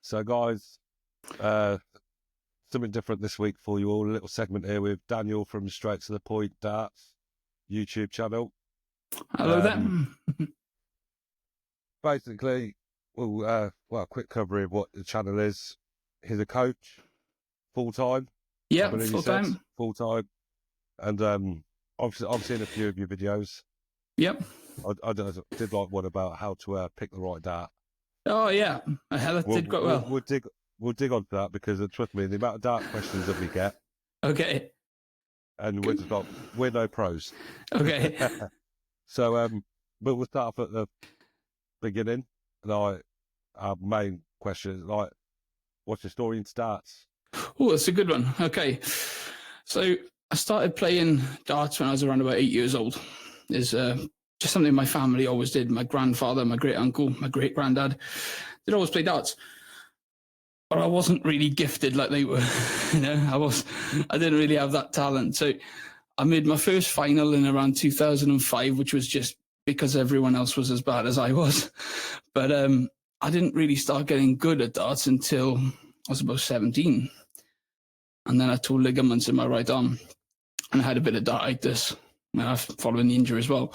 So, guys, uh, something different this week for you all. A little segment here with Daniel from Straight to the Point Darts YouTube channel. Hello there. Basically, well, quick cover of what the channel is. He's a coach, full-time. Yeah, full-time. Full-time. And I've seen a few of your videos. Yep. I did like one about how to pick the right dart. Oh, yeah. That did quite well. We'll dig onto that because, trust me, the amount of dart questions that we get. Okay. And we're just like, we're no pros. Okay. So, but we'll start off at the beginning. Like, our main question is, like, what's your story in darts? Oh, that's a good one. Okay. So, I started playing darts when I was around about 8 years old. It's just something my family always did. My grandfather, my great-uncle, my great-granddad, they'd always play darts. But I wasn't really gifted like they were. I didn't really have that talent. So I made my first final in around 2005, which was just because everyone else was as bad as I was. But I didn't really start getting good at darts until I was about 17. And then I tore ligaments in my right arm. And I had a bit of dartitis following the injury as well.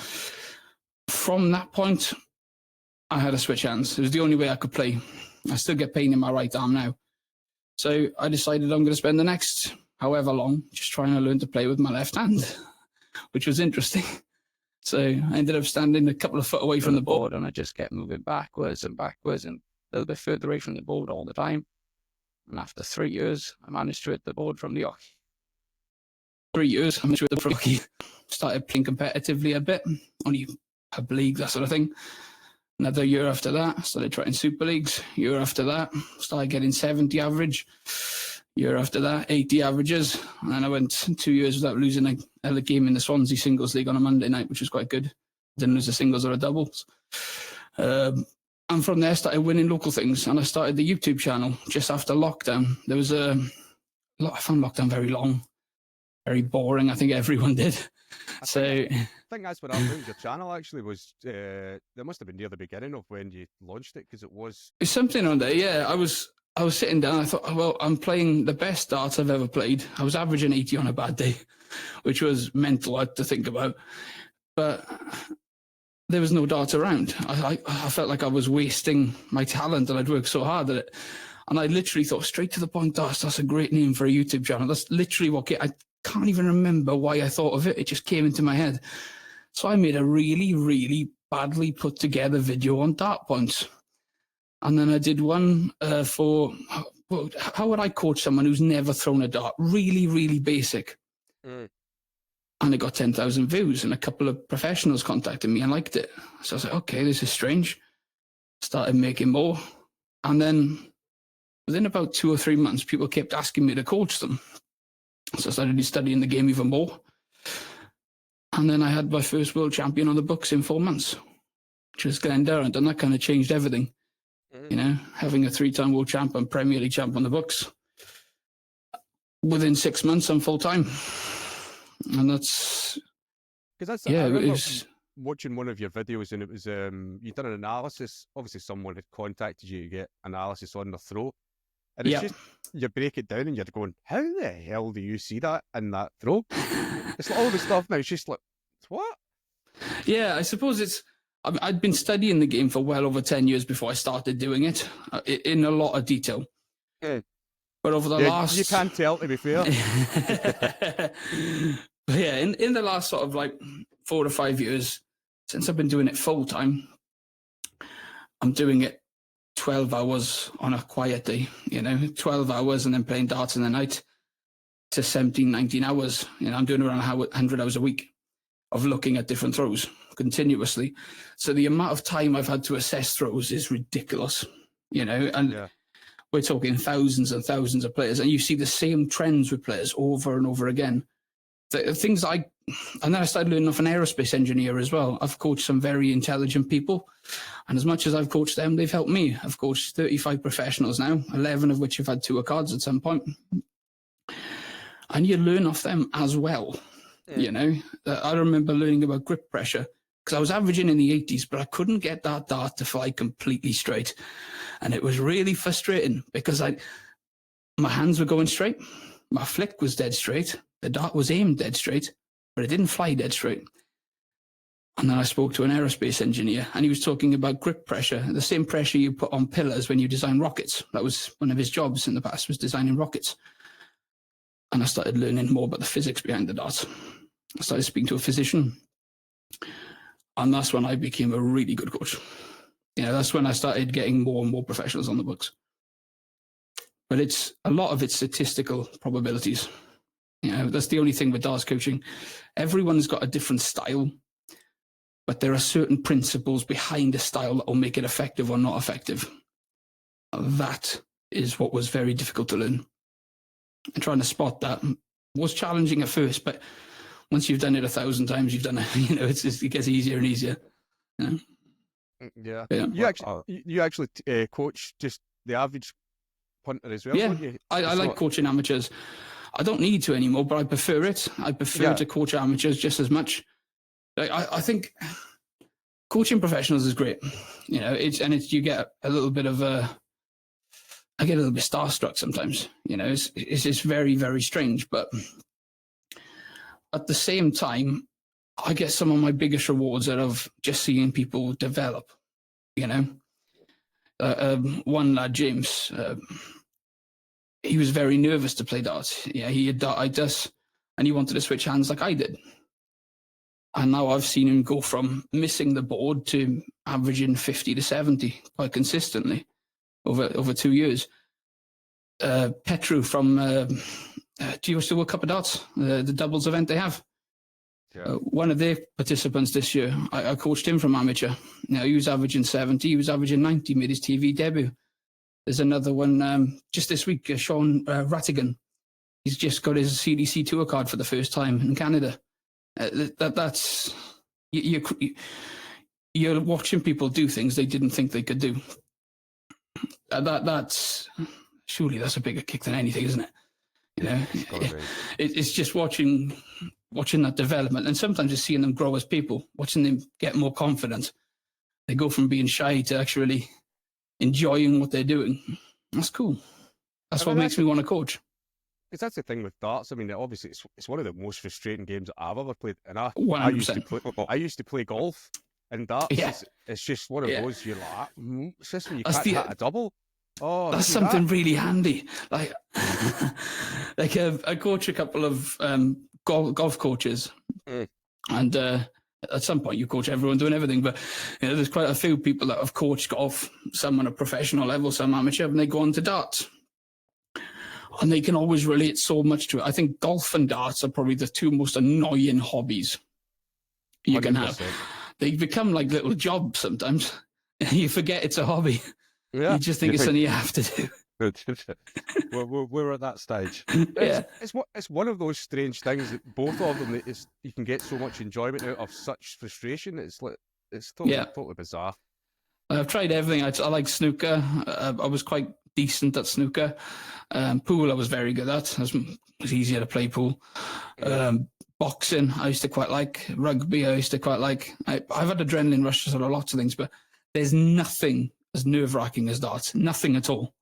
From that point, I had to switch hands. It was the only way I could play. I still get pain in my right arm now. So I decided I'm going to spend the next however long just trying to learn to play with my left hand, which was interesting. So I ended up standing a couple of foot away from the board, and I just kept moving backwards and a little bit further away from the board all the time. And after 3 years, I managed to hit the board from the hockey. 3 years, I managed to hit the board from the hockey. Started playing competitively a bit, only pub league, that sort of thing. Another year after that, started trying Super Leagues. Year after that, started getting 70 average. Year after that, 80 averages. And then I went 2 years without losing a game in the Swansea Singles League on a Monday night, which was quite good. Didn't lose a singles or a doubles. And from there, I started winning local things. And I started the YouTube channel just after lockdown. There was I found lockdown very long, very boring. I think everyone did. I think that's when I found your channel, actually, was that must have been near the beginning of when you launched it, because it was... It's something on there, yeah. I was sitting down, I thought, well, I'm playing the best darts I've ever played. I was averaging 80 on a bad day, which was mental to think about. But there was no darts around. I felt like I was wasting my talent, and I'd worked so hard at it. And I literally thought, Straight to the Point Darts, that's a great name for a YouTube channel. That's literally I can't even remember why I thought of it. It just came into my head. So I made a really, really badly put together video on dart points. And then I did one for, how would I coach someone who's never thrown a dart? Really, really basic. And it got 10,000 views, and a couple of professionals contacted me and liked it. So I was like, okay, this is strange. Started making more. And then within about 2 or 3 months, people kept asking me to coach them. So I started studying the game even more. And then I had my first world champion on the books in 4 months, which was Glenn Durrant, and that kind of changed everything. Having a 3-time world champ and Premier League champ on the books. Within 6 months, I'm full-time. And that's... I remember watching one of your videos, and it was, you'd done an analysis. Obviously, someone had contacted you to get analysis on their throw. And it's just, you break it down and you're going, how the hell do you see that in that throw? It's like all the stuff now, it's just like, what? Yeah, I suppose I'd been studying the game for well over 10 years before I started doing it, in a lot of detail. Yeah. But over the last... You can't tell, to be fair. But yeah, in the last sort of 4 to 5 years, since I've been doing it full time, I'm doing it 12 hours on a quiet day, 12 hours and then playing darts in the night to 17, 19 hours. I'm doing around 100 hours a week of looking at different throws continuously. So the amount of time I've had to assess throws is ridiculous, and we're talking thousands and thousands of players, and you see the same trends with players over and over again. And then I started learning off an aerospace engineer as well. I've coached some very intelligent people, and as much as I've coached them, they've helped me. I've coached 35 professionals now, 11 of which have had tour cards at some point. And you learn off them as well. I remember learning about grip pressure because I was averaging in the 80s, but I couldn't get that dart to fly completely straight. And it was really frustrating because my hands were going straight. My flick was dead straight. The dart was aimed dead straight, but it didn't fly dead straight. And then I spoke to an aerospace engineer, and he was talking about grip pressure, the same pressure you put on pillars when you design rockets. That was one of his jobs in the past, was designing rockets. And I started learning more about the physics behind the dart. I started speaking to a physician, and that's when I became a really good coach. That's when I started getting more and more professionals on the books. But a lot of it's statistical probabilities. That's the only thing with darts coaching. Everyone's got a different style, but there are certain principles behind a style that will make it effective or not effective. That is what was very difficult to learn. And trying to spot that was challenging at first, but once you've done it 1,000 times, you've done it. It gets easier and easier. Yeah. You actually coach just the average punter as well. Yeah, don't you? I like coaching amateurs. I don't need to anymore, but I prefer it. I prefer to coach amateurs just as much. I think coaching professionals is great. You get a little bit of I get a little bit starstruck sometimes. It's just very, very strange. But at the same time, I get some of my biggest rewards out of just seeing people develop. One lad, James, he was very nervous to play darts. He had dartitis, and he wanted to switch hands like I did. And now I've seen him go from missing the board to averaging 50 to 70 quite consistently over 2 years. Petru from do you still World Cup of Darts, the doubles event they have? Yeah. One of their participants this year, I coached him from amateur. He was averaging 70, he was averaging 90, made his TV debut. There's another one just this week, Sean Rattigan. He's just got his CDC tour card for the first time in Canada. That's you're watching people do things they didn't think they could do. That's surely that's a bigger kick than anything, isn't it? It's just watching that development, and sometimes just seeing them grow as people, watching them get more confident. They go from being shy to actually enjoying what they're doing. That's cool. That's what makes me want to coach. Because that's the thing with darts. I mean, obviously, it's one of the most frustrating games that I've ever played. And I used to play golf, and darts. Yeah. It's just one of those. You're like, it's just when you can't hit a double. Oh, that's something really handy. Like, I coach a couple of golf coaches, and at some point you coach everyone doing everything. But there's quite a few people that have coached golf, some on a professional level, some amateur, and they go on to darts. And they can always relate so much to it. I think golf and darts are probably the two most annoying hobbies you 100%. Can have. They become like little jobs sometimes. You forget it's a hobby. Yeah. You just think it's something you have to do. we're at that stage. Yeah. It's one of those strange things that both of them, you can get so much enjoyment out of such frustration. It's totally bizarre. I've tried everything. I like snooker. I was quite decent at snooker. Poole I was very good at. It was easier to play pool. Boxing I used to quite like. Rugby I used to quite like. I've had adrenaline rushes on lots of things, but there's nothing as nerve-wracking as darts. Nothing at all.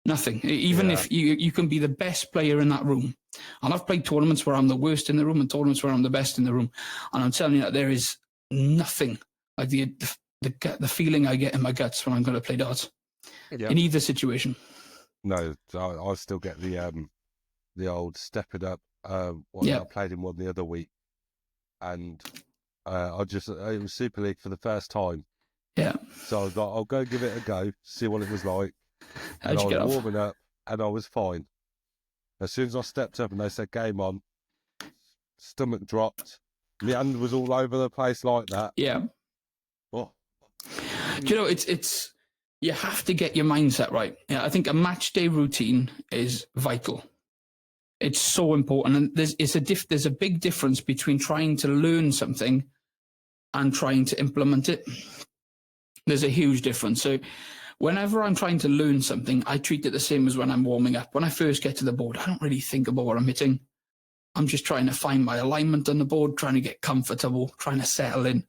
Nothing. Even if you can be the best player in that room. And I've played tournaments where I'm the worst in the room and tournaments where I'm the best in the room. And I'm telling you that there is nothing like the feeling I get in my guts when I'm going to play darts. Yeah. In either situation. No, I still get the old step it up. I played in one the other week, and it was Super League for the first time. Yeah. So I was like, I'll go give it a go, see what it was like. How'd you get off? I was warming up, and I was fine. As soon as I stepped up and they said game on, stomach dropped. My hand was all over the place like that. Yeah. Oh. Do you know, it's you have to get your mindset right. Yeah, I think a match day routine is vital. It's so important, and there's a big difference between trying to learn something and trying to implement it. There's a huge difference. So whenever I'm trying to learn something, I treat it the same as when I'm warming up. When I first get to the board, I don't really think about what I'm hitting. I'm just trying to find my alignment on the board, trying to get comfortable, trying to settle in.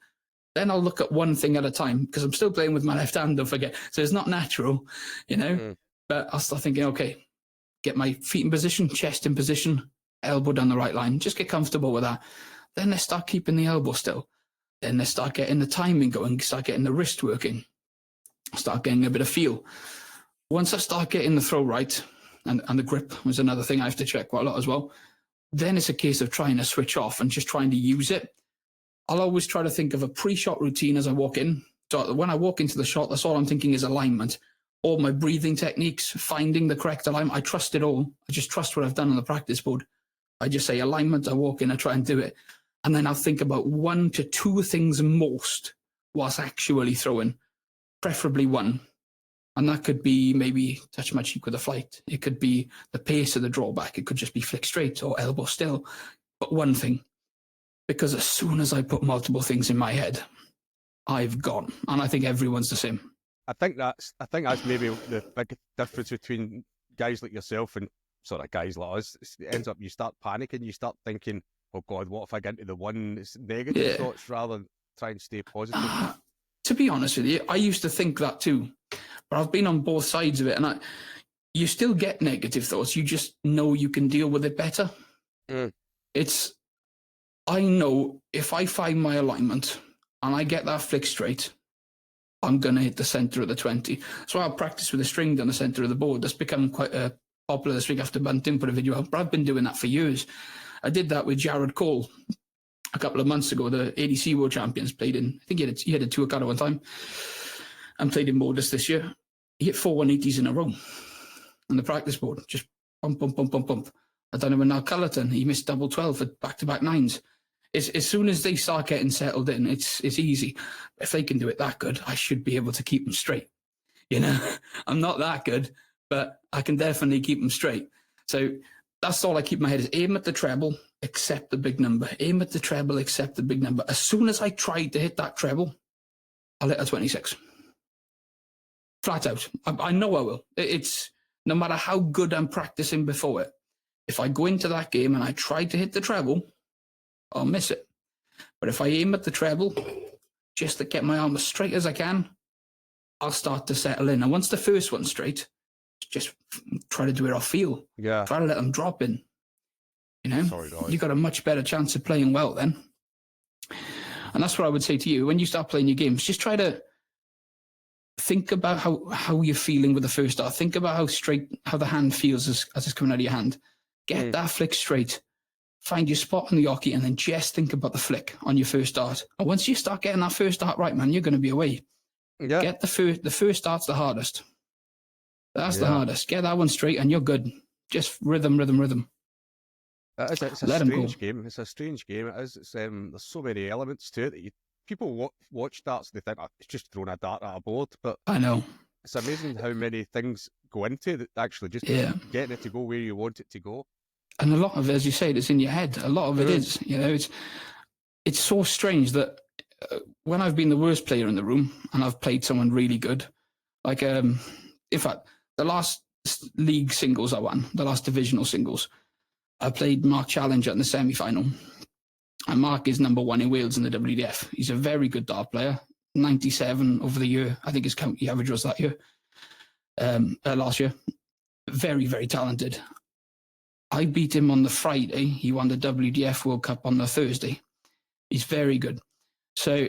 then I'll look at one thing at a time, because I'm still playing with my left hand, don't forget. So it's not natural, you know. But I'll start thinking, okay, get my feet in position, chest in position, elbow down the right line. Just get comfortable with that. Then let's start keeping the elbow still. Then let's start getting the timing going, start getting the wrist working, start getting a bit of feel. Once I start getting the throw right, and the grip was another thing I have to check quite a lot as well, then it's a case of trying to switch off and just trying to use it. I'll always try to think of a pre-shot routine as I walk in. So when I walk into the shot, that's all I'm thinking is alignment. All my breathing techniques, finding the correct alignment. I trust it all. I just trust what I've done on the practice board. I just say alignment, I walk in, I try and do it. And then I'll think about 1 to 2 things most whilst actually throwing, preferably one. And that could be maybe touch my cheek with a flight. It could be the pace of the drawback. It could just be flick straight or elbow still. But one thing. Because as soon as I put multiple things in my head, I've gone. And I think everyone's the same. I think that's maybe the big difference between guys like yourself and sort of guys like us. It ends up you start panicking, you start thinking, oh God, what if I get into the one negative thoughts rather than try and stay positive? To be honest with you, I used to think that too. But I've been on both sides of it, and you still get negative thoughts. You just know you can deal with it better. I know if I find my alignment and I get that flick straight, I'm going to hit the centre of the 20. So I'll practice with a string down the centre of the board. That's become quite popular this week after Bunting put a video out. But I've been doing that for years. I did that with Jared Cole a couple of months ago. The ADC World Champions played in, I think he had a tour card at one time, and played in Modus this year. He hit 4 180s in a row on the practice board. Just bump, bump, bump, bump, bump. I done it with Nal Cullerton. He missed double 12 for back-to-back 9s. As soon as they start getting settled in, it's easy. If they can do it that good, I should be able to keep them straight. You know, I'm not that good, but I can definitely keep them straight. So that's all I keep in my head is aim at the treble, accept the big number. Aim at the treble, accept the big number. As soon as I try to hit that treble, I'll hit a 26. Flat out. I know I will. It's no matter how good I'm practicing before it. If I go into that game and I try to hit the treble, I'll miss it. But if I aim at the treble, just to get my arm as straight as I can, I'll start to settle in. And once the first one's straight, just try to do it off feel. Yeah. Try to let them drop in. You know, you've got a much better chance of playing well then. And that's what I would say to you. When you start playing your games, just try to think about how you're feeling with the first dart. Think about how the hand feels as it's coming out of your hand. Get that flick straight. Find your spot on the hockey and then just think about the flick on your first dart. And once you start getting that first dart right, man, you're going to be away. Yeah. Get the first dart's the hardest. That's the hardest. Get that one straight and you're good. Just rhythm. It's a strange game. It's a strange game. It is. There's so many elements to it that people watch darts and they think, oh, it's just throwing a dart at a board. But I know. It's amazing how many things go into it, actually just getting it to go where you want it to go. And a lot of it, as you said, it's in your head. A lot of it is, you know, it's so strange that when I've been the worst player in the room and I've played someone really good, like, in fact, the last league singles I won, the last divisional singles, I played Mark Challenger in the semi-final. And Mark is number 1 in Wales in the WDF. He's a very good dart player, 97 over the year. I think his county average was that year, last year. Very, very talented. I beat him on the Friday. He won the WDF World Cup on the Thursday. He's very good. So,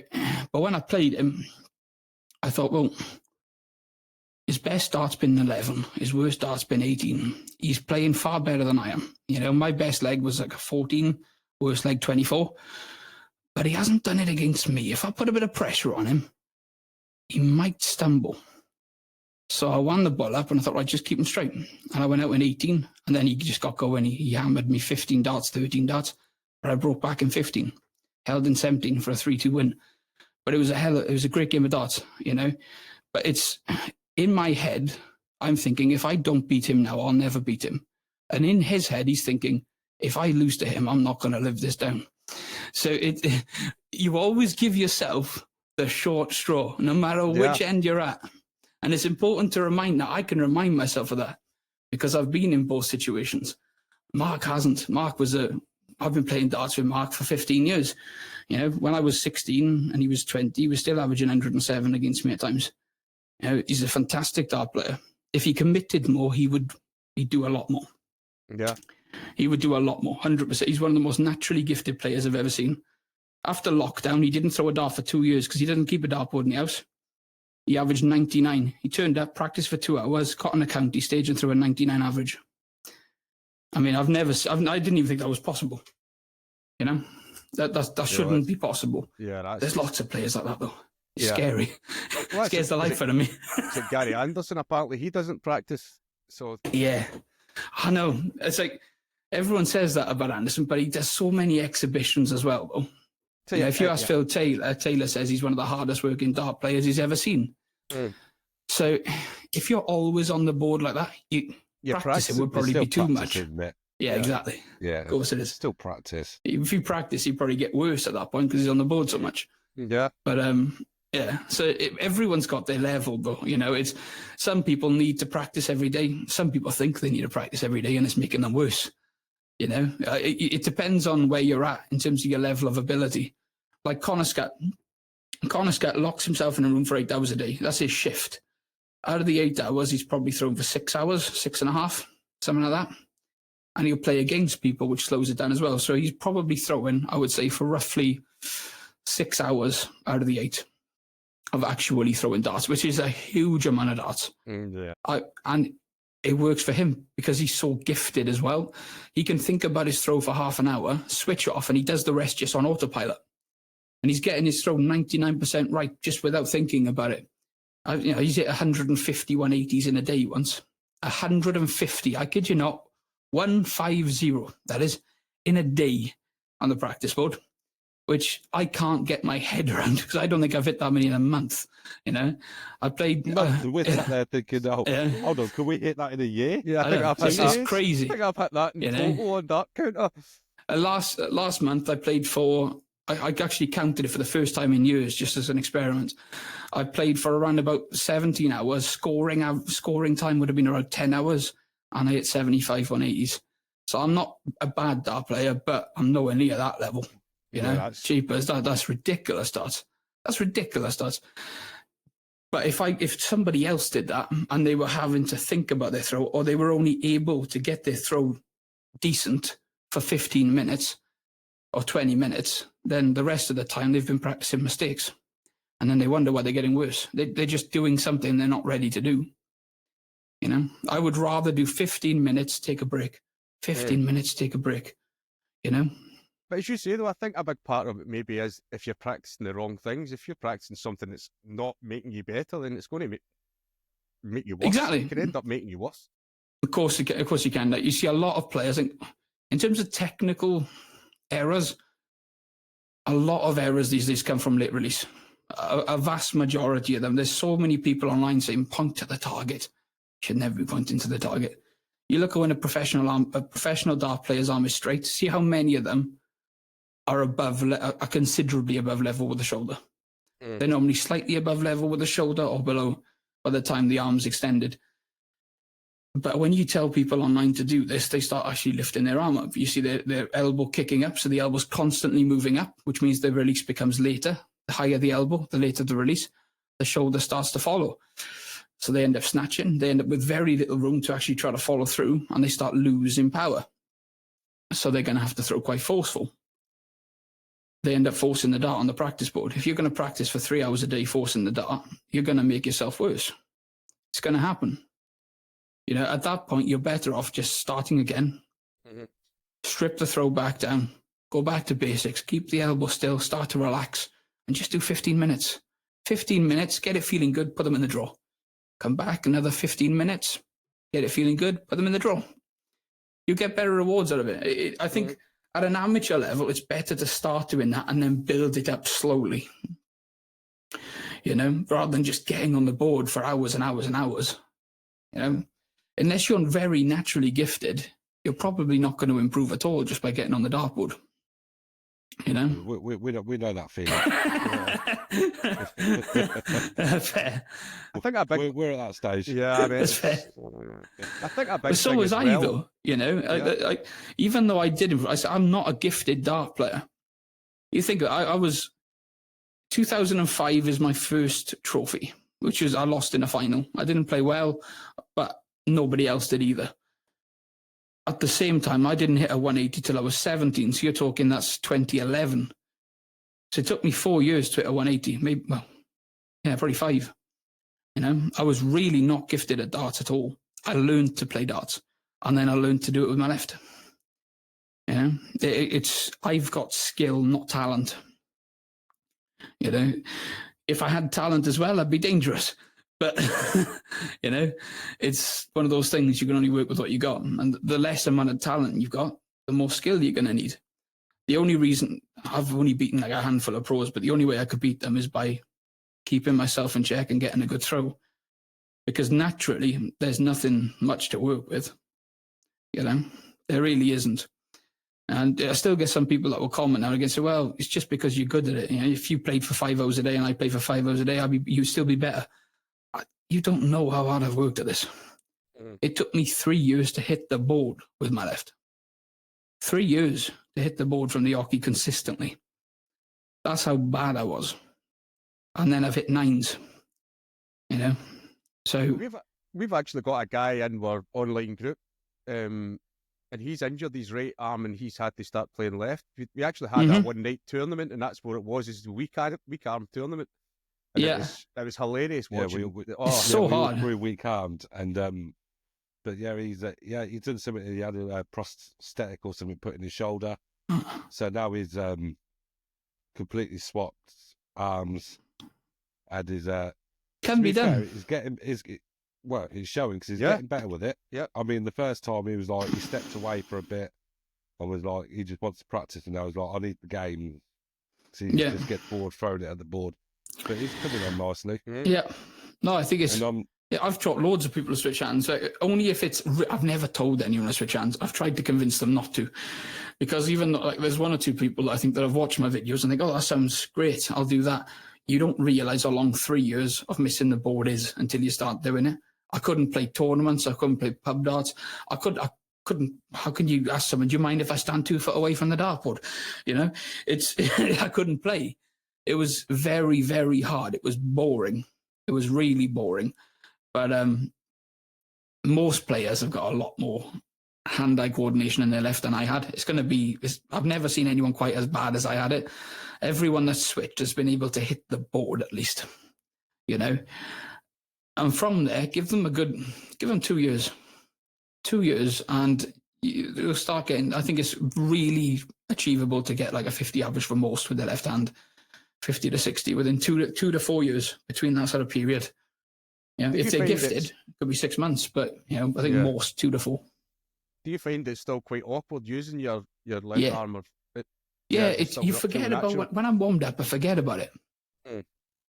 but when I played him, I thought, well, his best dart's been 11. His worst dart's been 18. He's playing far better than I am. You know, my best leg was like a 14, worst leg 24. But he hasn't done it against me. If I put a bit of pressure on him, he might stumble. So I wound the ball up and I thought, right, just keep him straight. And I went out in 18 and then he just got going. He hammered me 15 darts, 13 darts, but I broke back in 15, held in 17 for a 3-2 win. But it was a great game of darts, you know. But it's in my head, I'm thinking, if I don't beat him now, I'll never beat him. And in his head, he's thinking, if I lose to him, I'm not going to live this down. So you always give yourself the short straw, no matter which end you're at. And it's important to remind that. I can remind myself of that because I've been in both situations. Mark hasn't. I've been playing darts with Mark for 15 years. You know, when I was 16 and he was 20, he was still averaging 107 against me at times. You know, he's a fantastic dart player. If he committed more, he'd do a lot more. Yeah. He would do a lot more, 100%. He's one of the most naturally gifted players I've ever seen. After lockdown, he didn't throw a dart for 2 years because he doesn't keep a dartboard in the house. He averaged 99. He turned up, practiced for 2 hours, caught on a county stage and threw a 99 average. I mean, I didn't even think that was possible. You know, that shouldn't be possible. Yeah, there's lots of players like that though. It's yeah. scary. Well, scares the life out of me. So Gary Anderson, apparently he doesn't practice. So yeah, I know. It's like everyone says that about Anderson, but he does so many exhibitions as well though. So if you ask Phil Taylor says he's one of the hardest working dart players he's ever seen. So if you're always on the board like that, practicing would probably be too much. Yeah, exactly. Yeah, of course it is. Still practice. If you practice, you probably get worse at that point because he's on the board so much. Yeah. But yeah. So everyone's got their level, though. You know, it's some people need to practice every day. Some people think they need to practice every day, and it's making them worse. You know, it depends on where you're at in terms of your level of ability. Like Connor Scott locks himself in a room for 8 hours a day. That's his shift. Out of the 8 hours, he's probably thrown for 6 hours, 6.5, something like that. And he'll play against people, which slows it down as well. So he's probably throwing, I would say, for roughly 6 hours out of the 8 of actually throwing darts, which is a huge amount of darts. Yeah. And it works for him because he's so gifted as well. He can think about his throw for half an hour, switch off, and he does the rest just on autopilot. And he's getting his throw 99% right just without thinking about it. He's hit 150 180s in a day once. 150, I kid you not, 150, that is, in a day on the practice board, which I can't get my head around because I don't think I've hit that many in a month. You know, I played. We're sat there thinking, hold on, can we hit that in a year? Yeah, I think I've hit that. It's crazy. I think I've hit that in total on that counter. Last month, I played for. I actually counted it for the first time in years, just as an experiment. I played for around about 17 hours. Scoring time would have been around 10 hours, and I hit 75 180s. So I'm not a bad dart player, but I'm nowhere near that level. You know, cheapers. That's ridiculous stats. That's ridiculous stats. But if somebody else did that and they were having to think about their throw, or they were only able to get their throw decent for 15 minutes or 20 minutes, then the rest of the time they've been practicing mistakes. And then they wonder why they're getting worse. They're just doing something they're not ready to do. You know, I would rather do 15 minutes, take a break. 15 minutes, take a break. You know? But as you say, though, I think a big part of it maybe is if you're practicing the wrong things. If you're practicing something that's not making you better, then it's going to make you worse. Exactly. It can end up making you worse. Of course you can. Like, you see a lot of players, in terms of technical errors, a lot of errors these days come from late release. A vast majority of them. There's so many people online saying point to the target. Should never be pointing to the target. You look at when a professional dart player's arm is straight, see how many of them are considerably above level with the shoulder. They're normally slightly above level with the shoulder or below by the time the arm's extended. But when you tell people online to do this, they start actually lifting their arm up. You see their elbow kicking up, so the elbow's constantly moving up, which means the release becomes later. The higher the elbow, the later the release. The shoulder starts to follow. So they end up snatching. They end up with very little room to actually try to follow through, and they start losing power. So they're going to have to throw quite forceful. They end up forcing the dart on the practice board. If you're going to practice for 3 hours a day forcing the dart, you're going to make yourself worse. It's going to happen. You know, at that point, you're better off just starting again. Strip the throw back down. Go back to basics. Keep the elbow still. Start to relax. And just do 15 minutes. 15 minutes, get it feeling good, put them in the draw. Come back, another 15 minutes, get it feeling good, put them in the draw. You get better rewards out of it. I think at an amateur level, it's better to start doing that and then build it up slowly. You know, rather than just getting on the board for hours and hours and hours. You know, unless you're very naturally gifted, you're probably not going to improve at all just by getting on the dartboard. You know, we know that feeling. Fair. I think we're at that stage. Yeah, I mean, that's fair. I think a big but so thing was I, well, though. You know, I even though I didn't, I'm not a gifted dart player. You think I was 2005 is my first trophy, which is I lost in a final. I didn't play well, but nobody else did either. At the same time, I didn't hit a 180 till I was 17. So you're talking that's 2011. So it took me 4 years to hit a 180. Maybe, well, yeah, probably 5. You know, I was really not gifted at darts at all. I learned to play darts, and then I learned to do it with my left. You know, I've got skill, not talent. You know, if I had talent as well, I'd be dangerous. But, you know, it's one of those things you can only work with what you got. And the less amount of talent you've got, the more skill you're going to need. The only reason I've only beaten like a handful of pros, but the only way I could beat them is by keeping myself in check and getting a good throw. Because naturally, there's nothing much to work with. You know, there really isn't. And I still get some people that will comment now and again, say, well, it's just because you're good at it. You know, if you played for 5 hours a day and I play for 5 hours a day, you'd still be better. You don't know how hard I've worked at this. It took me 3 years to hit the board with my left. 3 years to hit the board from the hockey consistently. That's how bad I was. And then I've hit 9s, you know. So we've actually got a guy in our online group, and he's injured his right arm and he's had to start playing left. We actually had a one-night tournament, and that's what it was, is the weak arm tournament. And it was hilarious watching. So hard. We were weak-armed, and but yeah, he's done something. He had a prosthetic or something put in his shoulder, so now he's completely swapped arms, and his can be done. He's showing because he's getting better with it. Yeah, I mean, the first time he was like, he stepped away for a bit and was like, he just wants to practice, and now he's like, I need the game. So he just gets bored, throwing it at the board. But he's coming on nicely. Yeah. No, I think it's... I've taught loads of people to switch hands. Only if it's... I've never told anyone to switch hands. I've tried to convince them not to. Because even like there's 1 or 2 people I think that have watched my videos and think, oh, that sounds great, I'll do that. You don't realise how long 3 years of missing the board is until you start doing it. I couldn't play tournaments. I couldn't play pub darts. I couldn't. How can you ask someone, do you mind if I stand 2 foot away from the dartboard? You know, I couldn't play. It was very, very hard. It was boring. It was really boring. But most players have got a lot more hand-eye coordination in their left than I had. I've never seen anyone quite as bad as I had it. Everyone that's switched has been able to hit the board at least, you know. And from there, give them 2 years. 2 years, and you'll start getting, I think it's really achievable to get like a 50 average for most with the left hand. 50 to 60 within 2 to 4 years between that sort of period. You know, if they're gifted, it could be 6 months, but you know, I think most 2 to 4. Do you find it's still quite awkward using your left arm? You forget about when I'm warmed up. I forget about it.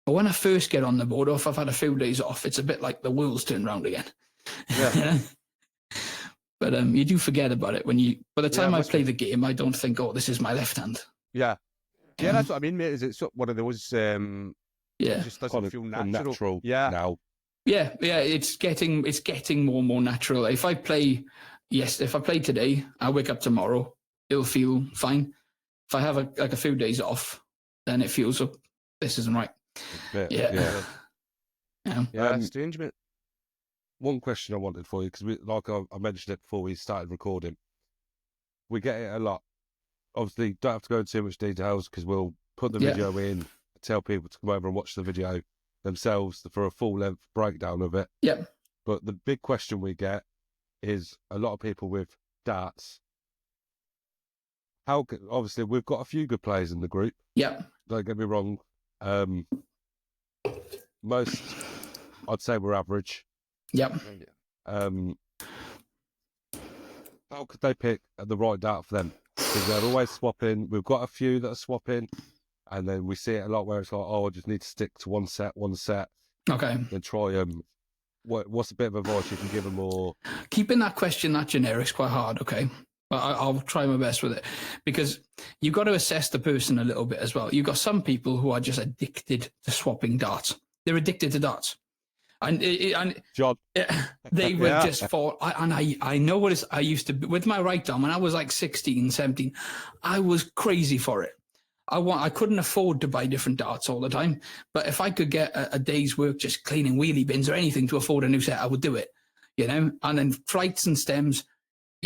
But when I first get on the board, or if I've had a few days off, it's a bit like the wheels turn round again. Yeah. But you do forget about it by the time I play the game, I don't think, oh, this is my left hand. Yeah. Yeah, that's what I mean, mate. Is it one of those? It just doesn't feel natural. Now. Yeah. It's getting more and more natural. If I play today, I wake up tomorrow, it'll feel fine. If I have a few days off, then it feels this isn't right. Yeah, it's strange, mate. One question I wanted for you, because like I mentioned it before we started recording, we get it a lot. Obviously, don't have to go into too much details because we'll put the video in, tell people to come over and watch the video themselves for a full-length breakdown of it. Yeah. But the big question we get is a lot of people with darts. Obviously, we've got a few good players in the group. Yeah. Don't get me wrong. Most, I'd say we're average. Yep. How could they pick the right dart for them? Because they're always swapping. We've got a few that are swapping, and then we see it a lot where it's like, oh, I just need to stick to one set. Okay. Then try them. What's a bit of advice you can give them? Or keeping that question that generic is quite hard. Okay. But I'll try my best with it, because you've got to assess the person a little bit as well. You've got some people who are just addicted to swapping darts. They're addicted to darts. And John, they were just for, I know what I used to be with my right arm when I was like 16, 17. I was crazy for it. I couldn't afford to buy different darts all the time, but if I could get a day's work just cleaning wheelie bins or anything to afford a new set, I would do it, you know. And then flights and stems,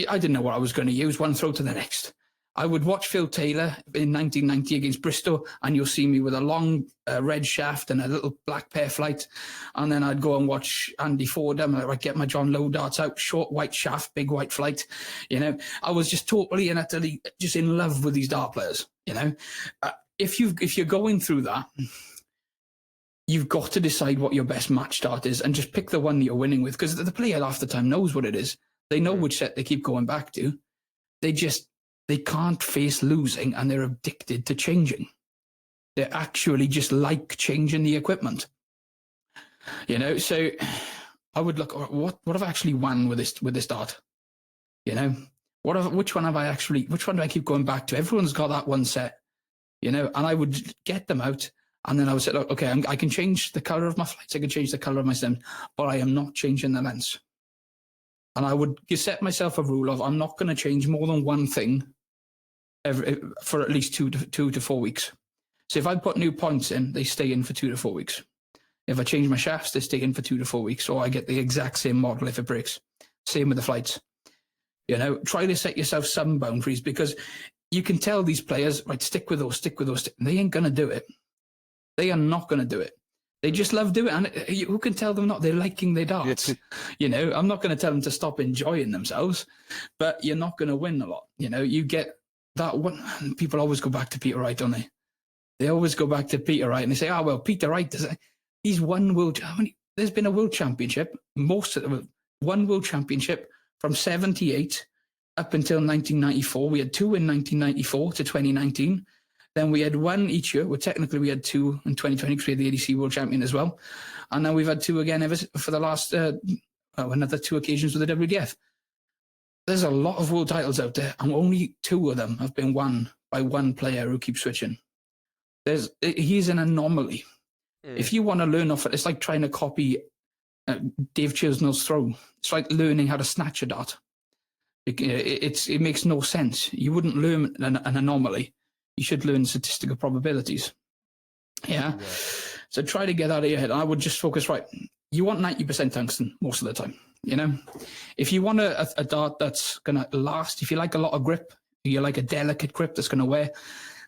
I didn't know what I was going to use, one throw to the next. I would watch Phil Taylor in 1990 against Bristol, and you'll see me with a long red shaft and a little black pear flight. And then I'd go and watch Andy Fordham. I'd get my John Lowe darts out, short white shaft, big white flight. You know, I was just totally and utterly just in love with these dart players. You know, if you're going through that, you've got to decide what your best match dart is and just pick the one that you're winning with, because the player half the time knows what it is. They know which set they keep going back to. They can't face losing, and they're addicted to changing. They actually just like changing the equipment. You know, so I would look, what have I actually won with this dart? You know, which one do I keep going back to? Everyone's got that one set, you know, and I would get them out, and then I would say, look, okay, I can change the color of my flights, I can change the color of my stems, but I am not changing the lens. And I would set myself a rule of I'm not going to change more than one thing for at least 2 to 4 weeks. So if I put new points in, they stay in for 2 to 4 weeks. If I change my shafts, they stay in for 2 to 4 weeks, or I get the exact same model if it breaks. Same with the flights. You know, try to set yourself some boundaries, because you can tell these players, right, stick with those. They ain't going to do it. They are not going to do it. They just love doing it. And who can tell them not? They're liking their darts. You know, I'm not going to tell them to stop enjoying themselves, but you're not going to win a lot. You know, you get that one. People always go back to Peter Wright, don't they? They always go back to Peter Wright and they say, oh, well, Peter Wright, he's won there's been a world championship, one world championship from 78 up until 1994. We had 2 in 1994 to 2019. Then we had 1 each year. Well, technically we had 2 in 2020 because we had the ADC World Champion as well. And now we've had 2 again for the last, another 2 occasions with the WDF. There's a lot of world titles out there, and only 2 of them have been won by one player who keeps switching. He's an anomaly. If you want to learn off it, it's like trying to copy Dave Chisnell's throw. It's like learning how to snatch a dart. It makes no sense. You wouldn't learn an anomaly. You should learn statistical probabilities. Yeah. So try to get out of your head. I would just focus, right, you want 90% tungsten most of the time, you know? If you want a dart that's going to last, if you like a lot of grip, you like a delicate grip that's going to wear,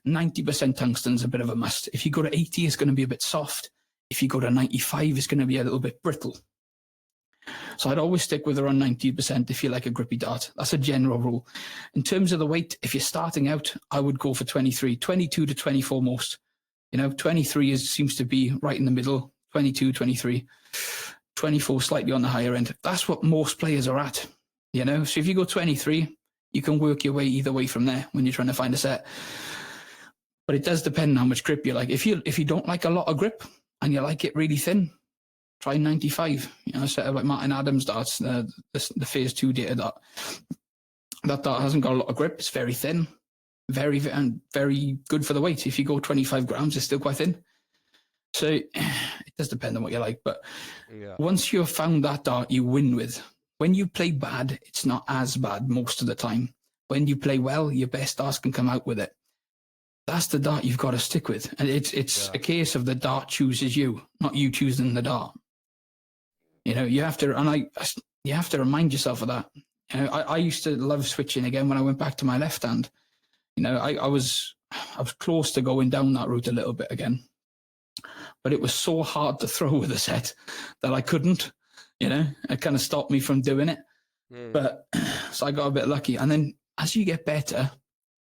90% tungsten's a bit of a must. If you go to 80, it's going to be a bit soft. If you go to 95, it's going to be a little bit brittle. So I'd always stick with around 90% if you like a grippy dart. That's a general rule. In terms of the weight, if you're starting out, I would go for 23, 22 to 24 most. You know, 23 seems to be right in the middle, 22, 23, 24 slightly on the higher end. That's what most players are at, you know. So if you go 23, you can work your way either way from there when you're trying to find a set. But it does depend on how much grip you like. If you don't like a lot of grip and you like it really thin, try 95. You know, set up like Martin Adams darts, the phase 2 data dart. That dart hasn't got a lot of grip. It's very thin, very good for the weight. If you go 25 grams, it's still quite thin. So it does depend on what you like. But once you've found that dart you win with, when you play bad, it's not as bad most of the time. When you play well, your best darts can come out with it. That's the dart you've got to stick with. And it's a case of the dart chooses you, not you choosing the dart. You know, you have to remind yourself of that. You know, I used to love switching again when I went back to my left hand. You know, I was close to going down that route a little bit again, but it was so hard to throw with a set that I couldn't. You know, it kind of stopped me from doing it. But so I got a bit lucky. And then as you get better,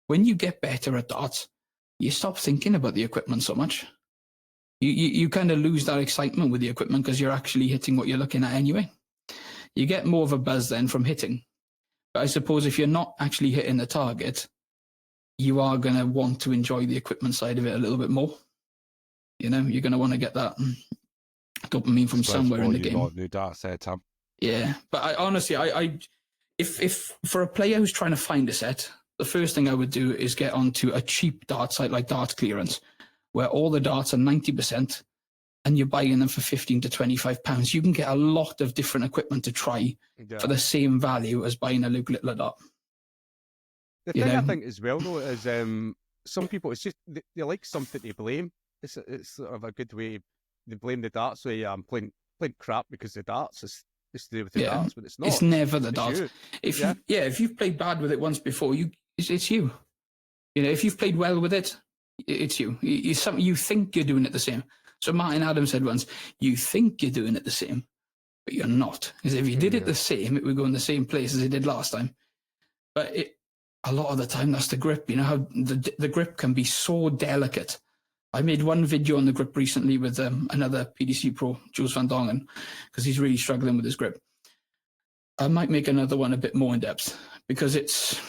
when you get better at darts, you stop thinking about the equipment so much. You kind of lose that excitement with the equipment because you're actually hitting what you're looking at anyway. You get more of a buzz then from hitting. But I suppose if you're not actually hitting the target, you are going to want to enjoy the equipment side of it a little bit more. You know, you're going to want to get that dopamine from somewhere in the game. Like new darts there, Tom. Yeah, but honestly, if for a player who's trying to find a set, the first thing I would do is get onto a cheap dart site like Dart Clearance, where all the darts are 90% and you're buying them for 15 to 25 pounds. You can get a lot of different equipment to try for the same value as buying a Luke Littler dart. The thing I think as well, though, is some people, it's just they like something to blame. It's sort of a good way to blame the darts. So yeah, I'm playing crap because the darts is to do with the darts, but it's not. It's never the darts. You. If you've played bad with it once before, it's you. You know, if you've played well with it, it's you. You think you're doing it the same. So Martin Adams said once, you think you're doing it the same, but you're not. Because if you did it the same, it would go in the same place as it did last time. But a lot of the time, that's the grip. You know how the grip can be so delicate. I made one video on the grip recently with another PDC pro, Jules van Dongen, because he's really struggling with his grip. I might make another one a bit more in depth because it's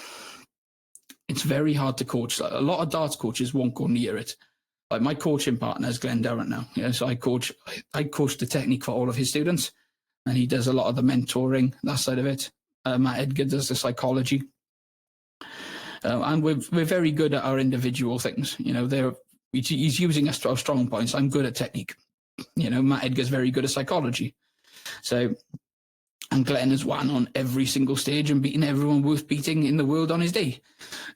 very hard to coach. Like, a lot of darts coaches won't go near it. Like my coaching partner is Glenn Durrant now. Yeah, so I coach the technique for all of his students, and he does a lot of the mentoring, that side of it. Matt Edgar does the psychology, and we're very good at our individual things. You know, he's using us to our strong points. I'm good at technique. You know, Matt Edgar's very good at psychology. So, and Glenn has won on every single stage and beaten everyone worth beating in the world on his day.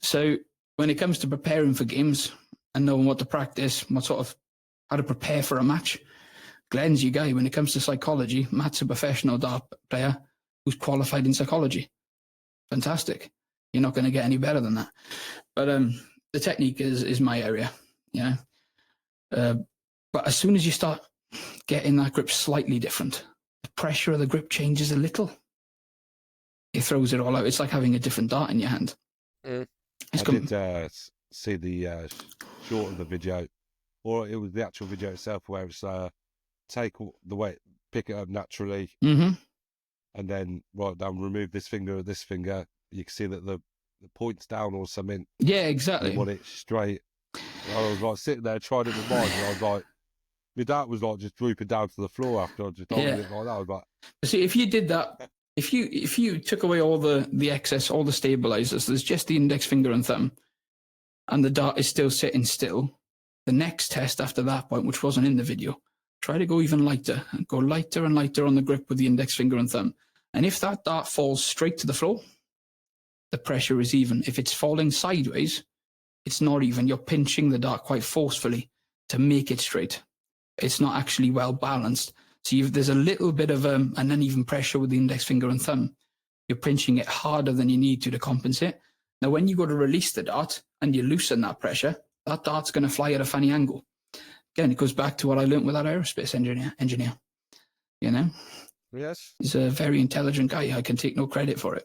So when it comes to preparing for games and knowing what to practice, how to prepare for a match, Glenn's your guy. When it comes to psychology, Matt's a professional dart player who's qualified in psychology. Fantastic. You're not going to get any better than that. But the technique is my area, you know. But as soon as you start getting that grip slightly different, the pressure of the grip changes a little. It throws it all out. It's like having a different dart in your hand. I did see the short of the video, or it was the actual video itself, where it's take the weight, pick it up naturally, and then write down, remove this finger or this finger. You can see that the point's down or something. Yeah, exactly. You want it straight. I was like sitting there trying it with mine, and I was like, my dad was like just drooping down to the floor after I just holding it like that. I was like, see, if you did that, if you took away all the excess, all the stabilizers, there's just the index finger and thumb, and the dart is still sitting still. The next test after that point, which wasn't in the video, try to go even lighter, go lighter and lighter on the grip with the index finger and thumb. And if that dart falls straight to the floor, the pressure is even. If it's falling sideways, it's not even. You're pinching the dart quite forcefully to make it straight. It's not actually well balanced. So there's a little bit of an uneven pressure with the index finger and thumb. You're pinching it harder than you need to compensate. Now, when you go to release the dart and you loosen that pressure, that dart's going to fly at a funny angle. Again, it goes back to what I learned with that aerospace engineer. You know? Yes. He's a very intelligent guy. I can take no credit for it.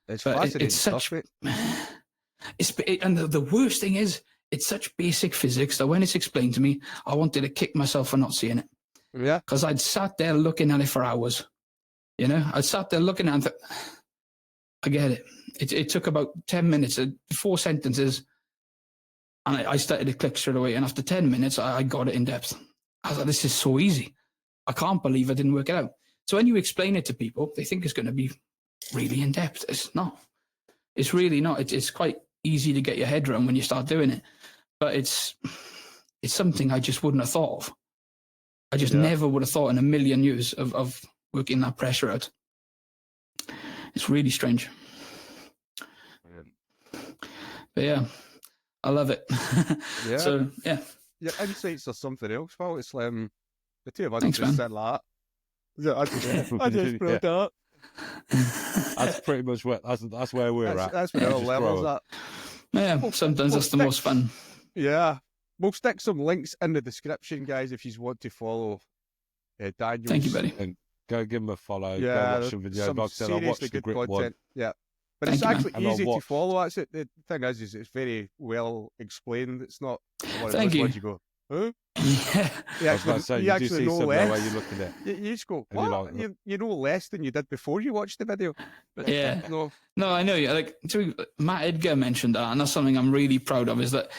It's fascinating stuff. And the worst thing is, it's such basic physics that when it's explained to me, I wanted to kick myself for not seeing it. Yeah. Because I'd sat there looking at it for hours. You know, I sat there looking at it and thought, I get it. It took about 10 minutes, 4 sentences, and I started to click straight away. And after 10 minutes, I got it in depth. I was like, this is so easy. I can't believe I didn't work it out. So when you explain it to people, they think it's going to be really in depth. It's not. It's really not. It's quite easy to get your head around when you start doing it. But it's something I just wouldn't have thought of. I just never would have thought in a million years of working that pressure out. It's really strange. But yeah, I love it. Yeah. So, yeah. Your insights are something else, Paul. It's the two of us Thanks, just man. said like that. I just brought that. That's pretty much that's where we're at. That's where our levels at. Yeah, sometimes that's the most fun. Yeah. We'll stick some links in the description, guys, if you want to follow Daniel. Thank you, buddy. And go give him a follow. Yeah, go watch some videos. some Like I said, I seriously watched the good grip content. one. Yeah. But Thank it's you, man. actually And I'll easy to watch. follow. That's it. The thing is it's very well explained. It's not one of Thank those you. ones you go, huh? Yeah. You I was about to say, you you do actually see know some of the way less. you're looking at. You just go, And you're what? like, You know less than you did before you watched the video. But Yeah. No. No, I know. Like Matt Edgar mentioned that, and that's something I'm really proud of. Is that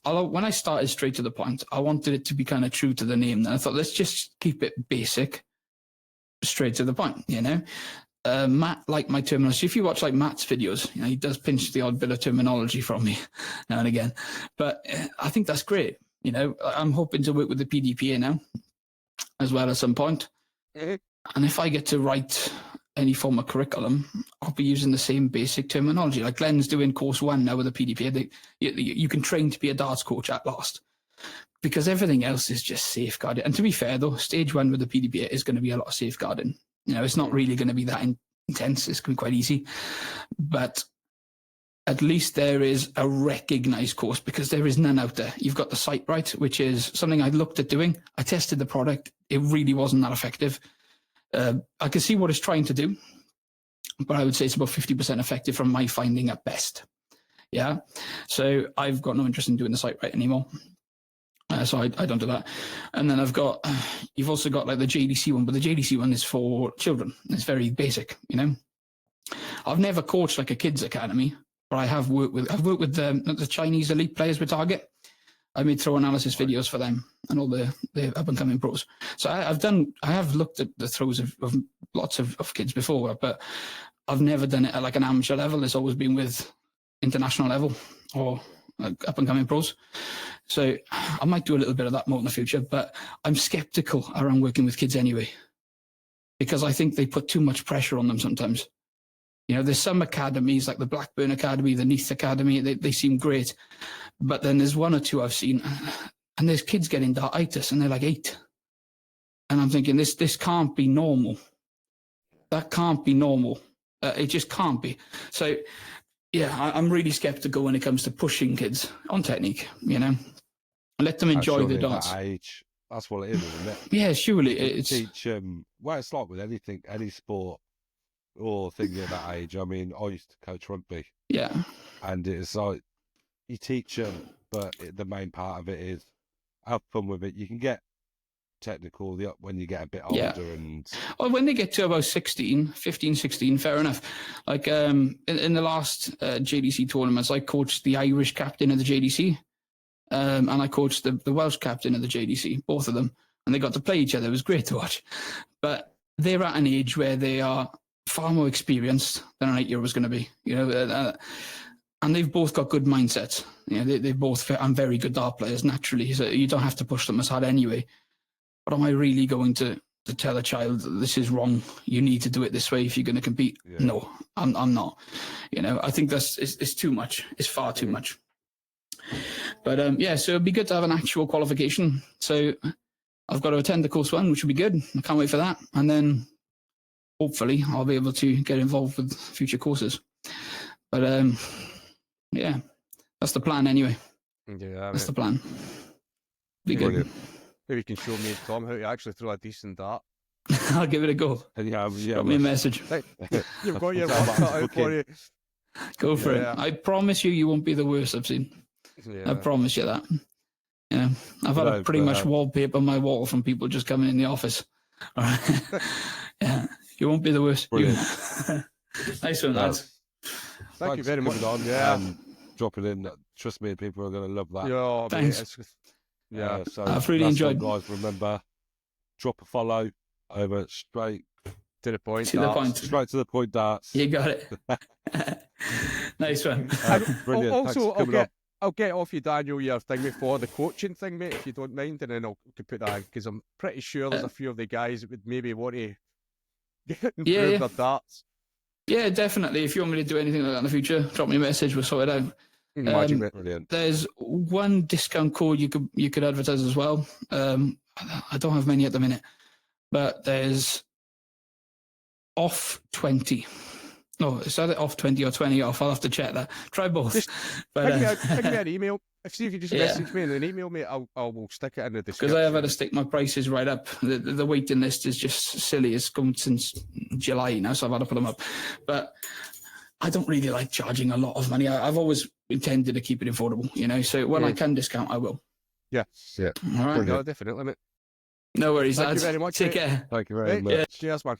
when I started straight to the point, I wanted it to be kind of true to the name. And I thought, let's just keep it basic, straight to the point. You know, Matt liked my terminology. If you watch like Matt's videos, you know, he does pinch the odd bit of terminology from me now and again. But I think that's great. You know, I'm hoping to work with the PDPA now, as well at some point. Mhm. And if I get to write any form of curriculum, I'll be using the same basic terminology. Like Glenn's doing course 1 now with the PDPA. You can train to be a darts coach at last, because everything else is just safeguarding. And to be fair, though, stage 1 with the PDPA is going to be a lot of safeguarding. It's not really going to be that intense. It's going to be quite easy. But at least there is a recognised course, because there is none out there. You've got the site right, which is something I looked at doing. I tested the product. It really wasn't that effective. I can see what it's trying to do, but I would say it's about 50% effective from my finding at best. Yeah. So I've got no interest in doing the site right anymore. So I don't do that. And then you've also got like the JDC one, but the JDC one is for children. It's very basic, I've never coached like a kids academy, but I've worked with the Chinese elite players with Target. I made throw analysis videos for them and all the up and coming pros. So I have looked at the throws of lots of kids before, but I've never done it at like an amateur level. It's always been with international level or up and coming pros. So I might do a little bit of that more in the future, but I'm skeptical around working with kids anyway, because I think they put too much pressure on them sometimes. There's some academies like the Blackburn Academy, the Neath Academy, they seem great. But then there's 1 or 2 I've seen, and there's kids getting dartitis and they're like 8. And I'm thinking, this can't be normal. That can't be normal. It just can't be. So, yeah, I'm really skeptical when it comes to pushing kids on technique, Let them enjoy the darts. That age, that's what it is, isn't it? Yeah, surely. It's teach, it's like with anything, any sport or thing at that age. I mean, I used to coach rugby. Yeah. And it's like, you teach them, but the main part of it is have fun with it. You can get technical when you get a bit older. And when they get to about 15, 16, fair enough. Like in the last JDC tournaments, I coached the Irish captain of the JDC, and I coached the Welsh captain of the JDC, both of them, and they got to play each other. It was great to watch. But they're at an age where they are far more experienced than an 8-year-old was going to be, and they've both got good mindsets. They both are very good dart players naturally, so you don't have to push them as hard anyway. But am I really going to tell a child this is wrong? You need to do it this way if you're going to compete? Yeah. No, I'm not. I think it's too much. It's far too much. But so it'd be good to have an actual qualification. So I've got to attend the course 1, which would be good. I can't wait for that. And then hopefully I'll be able to get involved with future courses. But yeah, that's the plan anyway. Yeah, that's the plan. Be good. Maybe you can show me and Tom how to actually throw a decent dart. I'll give it a go. Drop me a message. You've got your work cut out for you. Go for it. I promise you won't be the worst I've seen. Yeah. I promise you that. Yeah, I've had a pretty much wallpaper on my wall from people just coming in the office. All right. Yeah, you won't be the worst. Nice one, lads. Thank you very much. Dropping in. Trust me, people are going to love that. Yeah, thanks. So I've really enjoyed. Guys, remember, drop a follow over straight to the point. Straight to the point darts. You got it. Nice one. Brilliant. Also, I'll get off you, Daniel, your thing before the coaching thing, mate, if you don't mind, and then I can put that in, because I'm pretty sure there's a few of the guys that would maybe want to improve their darts. Yeah, definitely. If you want me to do anything like that in the future, drop me a message. We'll sort it out. Brilliant. There's one discount code you could advertise as well. I don't have many at the minute, but there's off 20. No, it's either off 20 or 20 off. I'll have to check that. Try both. Just ping me an email. See if you just message me and then email me. I'll stick it in the description. Because I have had to stick my prices right up. The waiting list is just silly. It's come since July now, so I've had to put them up. But I don't really like charging a lot of money. I've always intended to keep it affordable, so when I can discount, I will. Yeah. All right. No, definitely, mate. No worries, Thank lads. you very much. Take care. Thank you very much. Cheers, man.